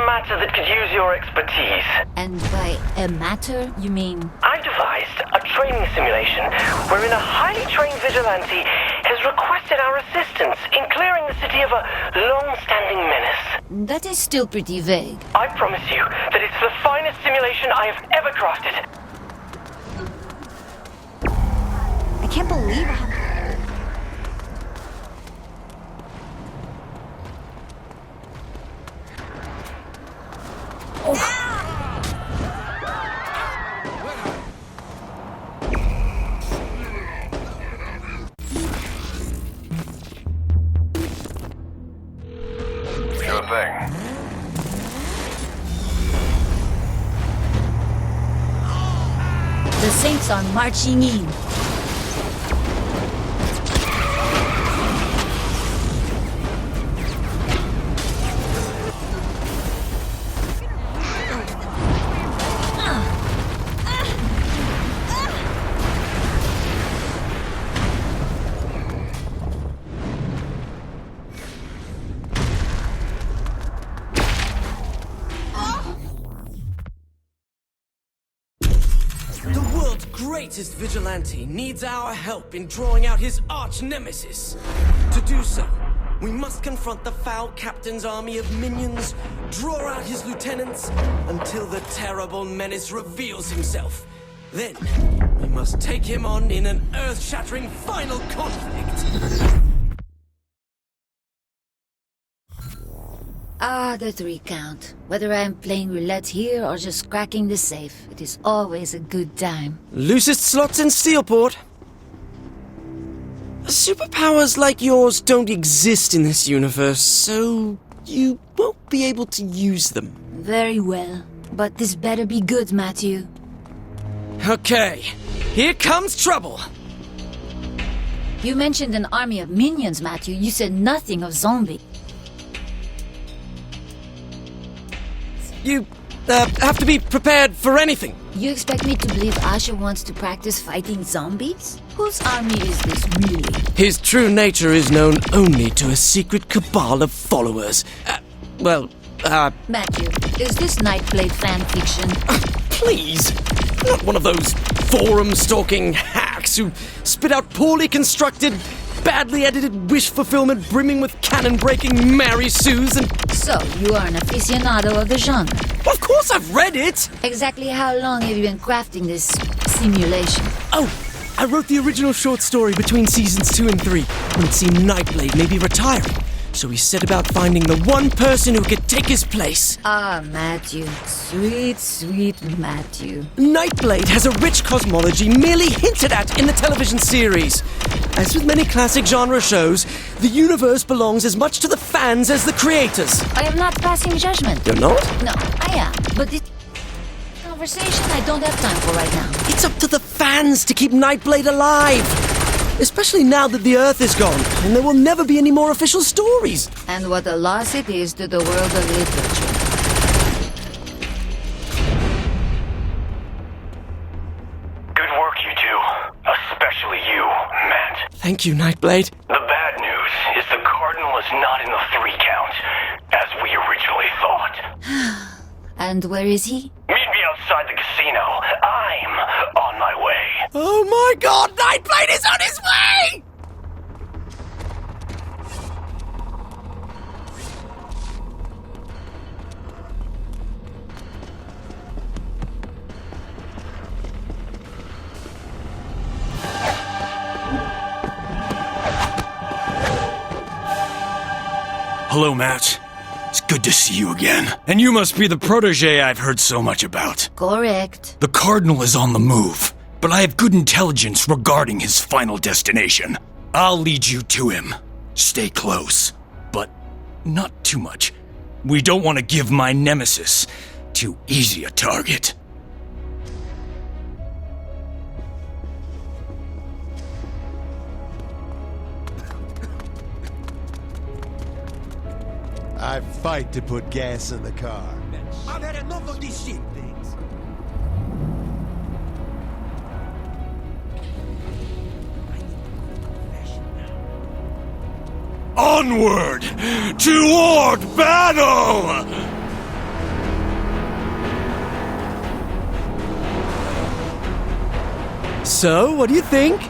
matter that could use your expertise. And by a matter, you mean? I devised a training simulation wherein a highly trained vigilante has requested our assistance in clearing the city of a long-standing menace. That is still pretty vague. I promise you that it's the finest simulation I have ever crafted. I can't believe how... Sure thing. The Saints are marching in. The world's greatest vigilante needs our help in drawing out his arch-nemesis. To do so, we must confront the foul captain's army of minions, draw out his lieutenants, until the terrible menace reveals himself. Then, we must take him on in an earth-shattering final conflict. Ah, the 3 count. Whether I'm playing roulette here or just cracking the safe, it is always a good time. Loosest slots in Steelport. Superpowers like yours don't exist in this universe, so you won't be able to use them. Very well. But this better be good, Matthew. Okay, here comes trouble. You mentioned an army of minions, Matthew. You said nothing of zombies. You have to be prepared for anything. You expect me to believe Asha wants to practice fighting zombies? Whose army is this really? His true nature is known only to a secret cabal of followers. Matthew, is this Nightblade fan fiction? Please! I'm not one of those forum-stalking hacks who spit out poorly constructed, badly edited wish fulfillment brimming with cannon-breaking Mary Sues and... So, you are an aficionado of the genre. Well, of course I've read it! Exactly how long have you been crafting this simulation? Oh, I wrote the original short story between seasons 2 and 3, when it seemed Nightblade may be retiring. So he set about finding the one person who could take his place. Ah, Matthew. Sweet, sweet Matthew. Nightblade has a rich cosmology merely hinted at in the television series. As with many classic genre shows, the universe belongs as much to the fans as the creators. I am not passing judgment. You're not? No, I am. But this conversation I don't have time for right now. It's up to the fans to keep Nightblade alive. Especially now that the Earth is gone, and there will never be any more official stories. And what a loss it is to the world of literature. Good work, you two. Especially you, Matt. Thank you, Nightblade. The bad news is the Cardinal is not in the 3 count, as we originally thought. And where is he? Meet me outside the casino. I'm on my way. Oh my god, Nightblade is on his way! Hello, Matt. It's good to see you again. And you must be the protege I've heard so much about. Correct. The Cardinal is on the move, but I have good intelligence regarding his final destination. I'll lead you to him. Stay close, but not too much. We don't want to give my nemesis too easy a target. I fight to put gas in the car. I've had enough of these shit things. Onward! Toward battle! So, what do you think?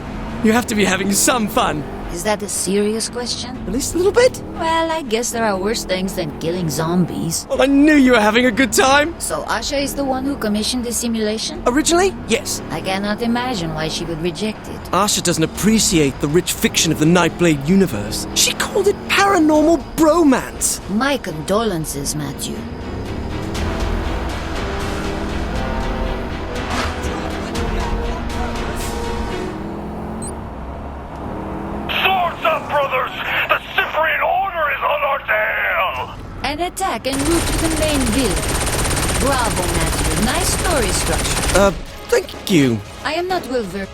You have to be having some fun. Is that a serious question? At least a little bit? Well, I guess there are worse things than killing zombies. Well, I knew you were having a good time. So Asha is the one who commissioned the simulation? Originally, yes. I cannot imagine why she would reject it. Asha doesn't appreciate the rich fiction of the Nightblade universe. She called it paranormal bromance. My condolences, Matthew. Swords up, brothers! The Cyprian Order is on our tail! An attack en route to the main village. Bravo, Matthew. Nice story structure. Thank you. I am not well versed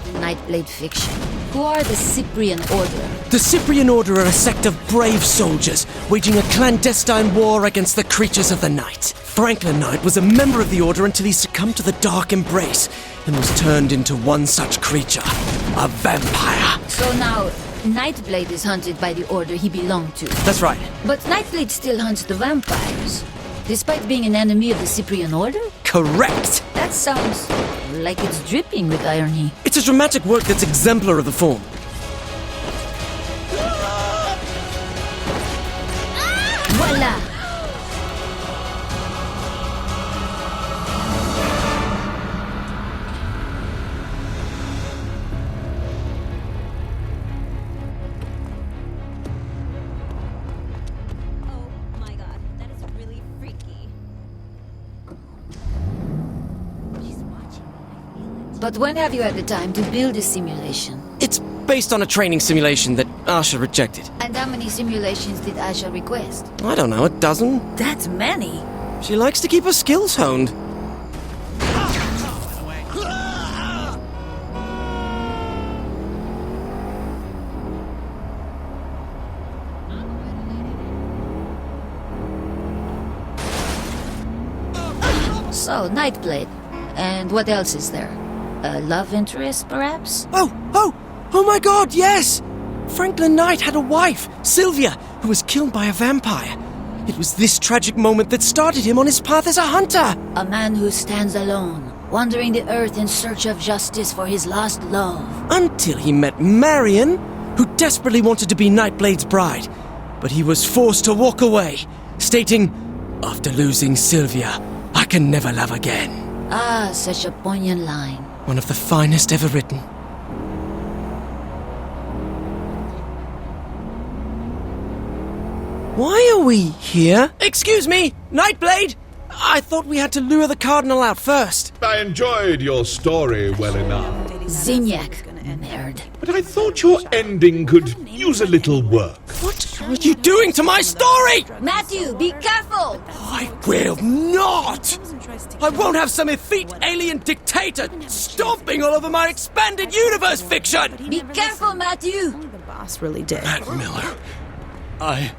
in Nightblade fiction. Who are the Cyprian Order? The Cyprian Order are a sect of brave soldiers, waging a clandestine war against the creatures of the night. Franklin Knight was a member of the Order until he succumbed to the Dark Embrace, and was turned into one such creature, a vampire. So now, Nightblade is hunted by the Order he belonged to. That's right. But Nightblade still hunts the vampires, despite being an enemy of the Cyprian Order? Correct! That sounds like it's dripping with irony. It's a dramatic work that's exemplar of the form. Voila! Oh my god, that is really freaky. She's watching me, I feel it. But when have you had the time to build a simulation? It's based on a training simulation that Asha rejected. And how many simulations did Asha request? I don't know, a dozen? That's many. She likes to keep her skills honed. So, Nightblade. And what else is there? A love interest, perhaps? Oh my god, yes! Franklin Knight had a wife, Sylvia, who was killed by a vampire. It was this tragic moment that started him on his path as a hunter. A man who stands alone, wandering the earth in search of justice for his lost love. Until he met Marion, who desperately wanted to be Nightblade's bride. But he was forced to walk away, stating, "After losing Sylvia, I can never love again." Ah, such a poignant line. One of the finest ever written. Why are we here? Excuse me, Nightblade! I thought we had to lure the Cardinal out first. I enjoyed your story well enough, Zinyak, nerd. but I thought your ending could use a little work. What are you doing to my story? Matthew, be careful! I will not! I won't have some effete alien dictator stomping all over my expanded universe fiction! Be careful, Matthew! The boss really did. Matt Miller, I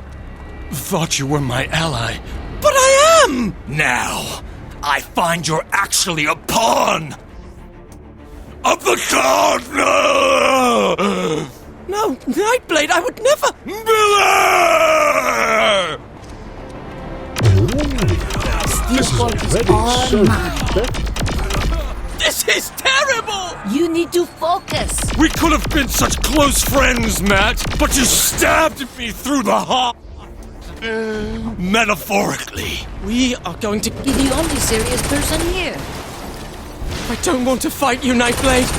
thought you were my ally. But I am! Now, I find you're actually a pawn of the Cardinal! No, Nightblade, I would never! Miller! This fort is all mine. This is terrible! You need to focus. We could have been such close friends, Matt, but you stabbed me through the heart. Metaphorically. We are going to... You're the only serious person here. I don't want to fight you, Nightblade.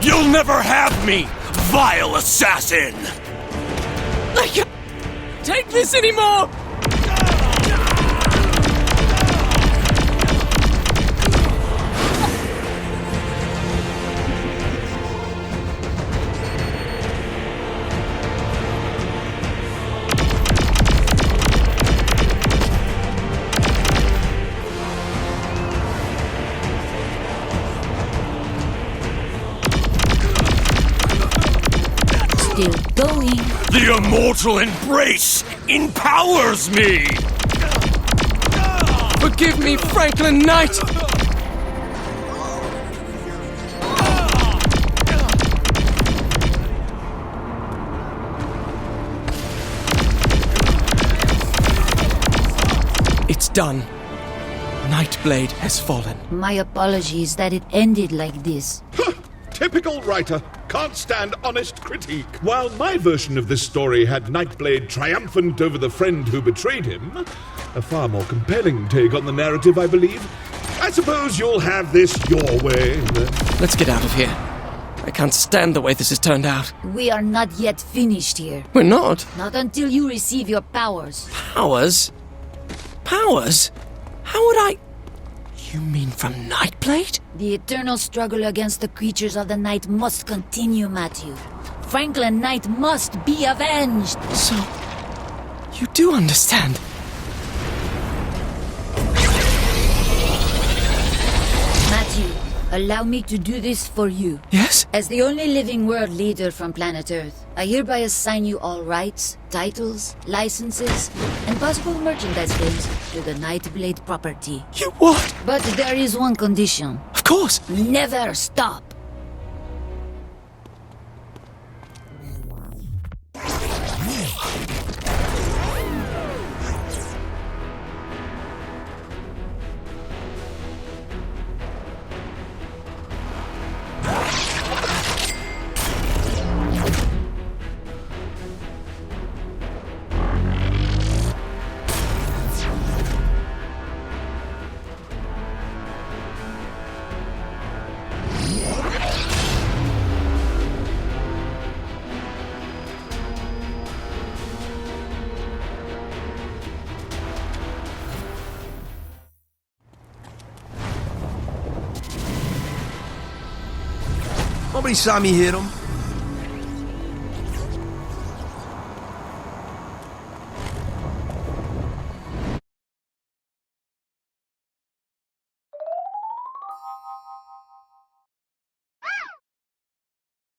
You'll never have me, vile assassin! I can't take this anymore! Still going. The immortal embrace empowers me! Forgive me, Franklin Knight! done. Nightblade has fallen. My apologies that it ended like this. Typical writer. Can't stand honest critique. While my version of this story had Nightblade triumphant over the friend who betrayed him, a far more compelling take on the narrative, I believe. I suppose you'll have this your way. Let's get out of here. I can't stand the way this has turned out. We are not yet finished here. We're not. Not until you receive your powers. Powers? Powers? How would I... You mean from Nightblade? The eternal struggle against the creatures of the night must continue, Matthew. Franklin Knight must be avenged! So... you do understand. Matthew, allow me to do this for you. Yes? As the only living world leader from planet Earth, I hereby assign you all rights, titles, licenses, and possible merchandise claims to the Nightblade property. You what? But there is one condition. Of course. Never stop. Nobody saw me hit him.